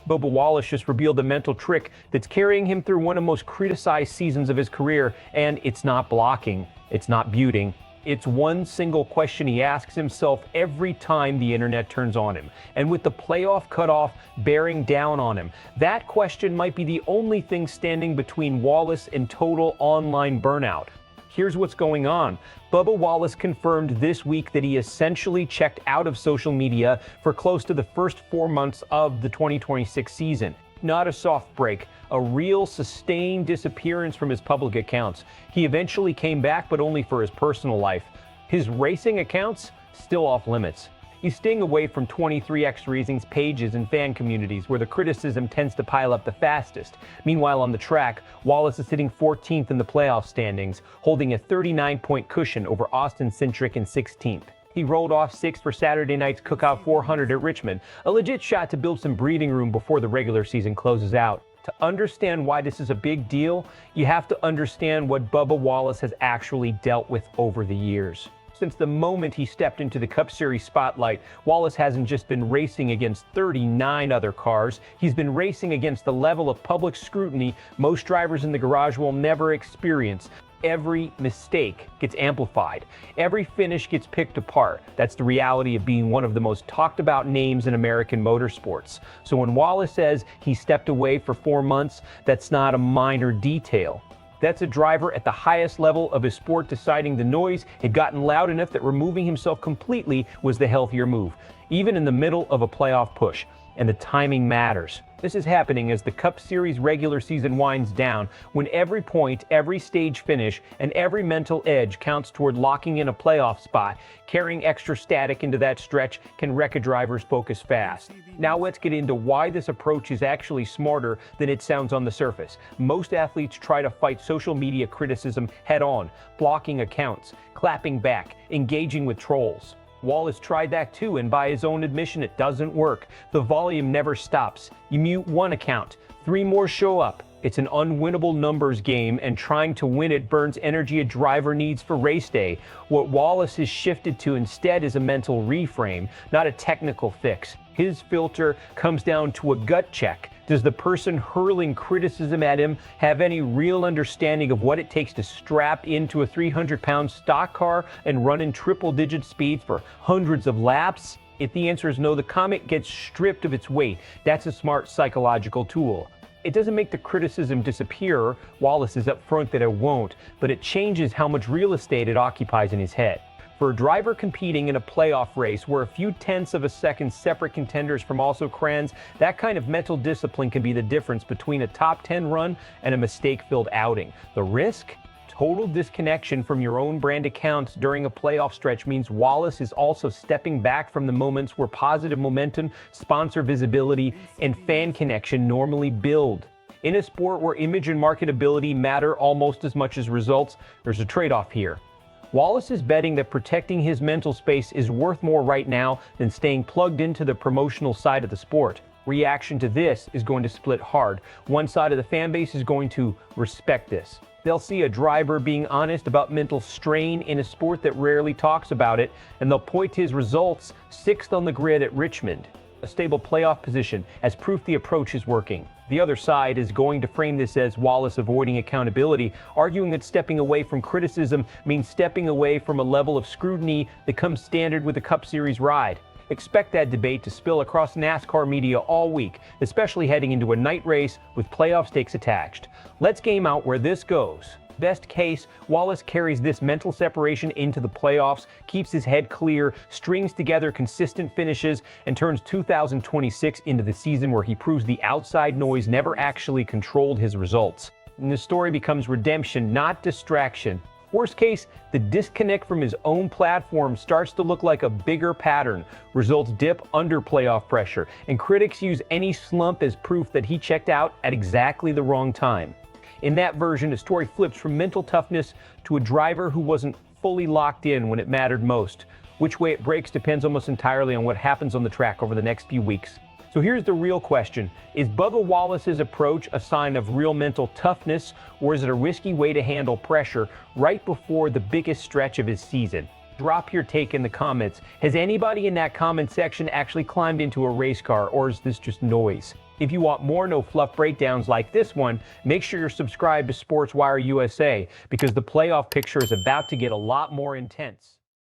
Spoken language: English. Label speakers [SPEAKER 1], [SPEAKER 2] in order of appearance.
[SPEAKER 1] Bubba Wallace just revealed the mental trick that's carrying him through one of the most criticized seasons of his career, and it's not blocking, it's not buting. It's one single question he asks himself every time the internet turns on him. And with the playoff cutoff bearing down on him, that question might be the only thing standing between Wallace and total online burnout. Here's what's going on. Bubba Wallace confirmed this week that he essentially checked out of social media for close to the first 4 months of the 2026 season. Not a soft break, a real sustained disappearance from his public accounts. He eventually came back, but only for his personal life. His racing accounts, still off limits. He's staying away from 23X Racing's pages and fan communities where the criticism tends to pile up the fastest. Meanwhile, on the track, Wallace is sitting 14th in the playoff standings, holding a 39-point cushion over Austin Cindric in 16th. He rolled off 6th for Saturday night's Cookout 400 at Richmond, a legit shot to build some breathing room before the regular season closes out. To understand why this is a big deal, you have to understand what Bubba Wallace has actually dealt with over the years. Since the moment he stepped into the Cup Series spotlight, Wallace hasn't just been racing against 39 other cars, he's been racing against the level of public scrutiny most drivers in the garage will never experience. Every mistake gets amplified. Every finish gets picked apart. That's the reality of being one of the most talked about names in American motorsports. So when Wallace says he stepped away for 4 months, that's not a minor detail. That's a driver at the highest level of his sport deciding the noise had gotten loud enough that removing himself completely was the healthier move, even in the middle of a playoff push. And the timing matters. This is happening as the Cup Series regular season winds down, when every point, every stage finish, and every mental edge counts toward locking in a playoff spot. Carrying extra static into that stretch can wreck a driver's focus fast. Now let's get into why this approach is actually smarter than it sounds on the surface. Most athletes try to fight social media criticism head on, blocking accounts, clapping back, engaging with trolls. Wallace tried that too, and by his own admission, it doesn't work. The volume never stops. You mute one account, 3 more show up. It's an unwinnable numbers game, and trying to win it burns energy a driver needs for race day. What Wallace has shifted to instead is a mental reframe, not a technical fix. His filter comes down to a gut check. Does the person hurling criticism at him have any real understanding of what it takes to strap into a 300-pound stock car and run in triple-digit speeds for hundreds of laps? If the answer is no, the comment gets stripped of its weight. That's a smart psychological tool. It doesn't make the criticism disappear. Wallace is upfront that it won't, but it changes how much real estate it occupies in his head. For a driver competing in a playoff race where a few tenths of a second separate contenders from also crayons, that kind of mental discipline can be the difference between a top 10 run and a mistake-filled outing. The risk? Total disconnection from your own brand accounts during a playoff stretch means Wallace is also stepping back from the moments where positive momentum, sponsor visibility, and fan connection normally build. In a sport where image and marketability matter almost as much as results, there's a trade-off here. Wallace is betting that protecting his mental space is worth more right now than staying plugged into the promotional side of the sport. Reaction to this is going to split hard. One side of the fan base is going to respect this. They'll see a driver being honest about mental strain in a sport that rarely talks about it, and they'll point to his results, 6th on the grid at Richmond, a stable playoff position, as proof the approach is working. The other side is going to frame this as Wallace avoiding accountability, arguing that stepping away from criticism means stepping away from a level of scrutiny that comes standard with a Cup Series ride. Expect that debate to spill across NASCAR media all week, especially heading into a night race with playoff stakes attached. Let's game out where this goes. Best case, Wallace carries this mental separation into the playoffs, keeps his head clear, strings together consistent finishes, and turns 2026 into the season where he proves the outside noise never actually controlled his results. And the story becomes redemption, not distraction. Worst case, the disconnect from his own platform starts to look like a bigger pattern. Results dip under playoff pressure, and critics use any slump as proof that he checked out at exactly the wrong time. In that version, the story flips from mental toughness to a driver who wasn't fully locked in when it mattered most. Which way it breaks depends almost entirely on what happens on the track over the next few weeks. So here's the real question. Is Bubba Wallace's approach a sign of real mental toughness, or is it a risky way to handle pressure right before the biggest stretch of his season? Drop your take in the comments. Has anybody in that comment section actually climbed into a race car, or is this just noise? If you want more no-fluff breakdowns like this one, make sure you're subscribed to Sportswire USA because the playoff picture is about to get a lot more intense.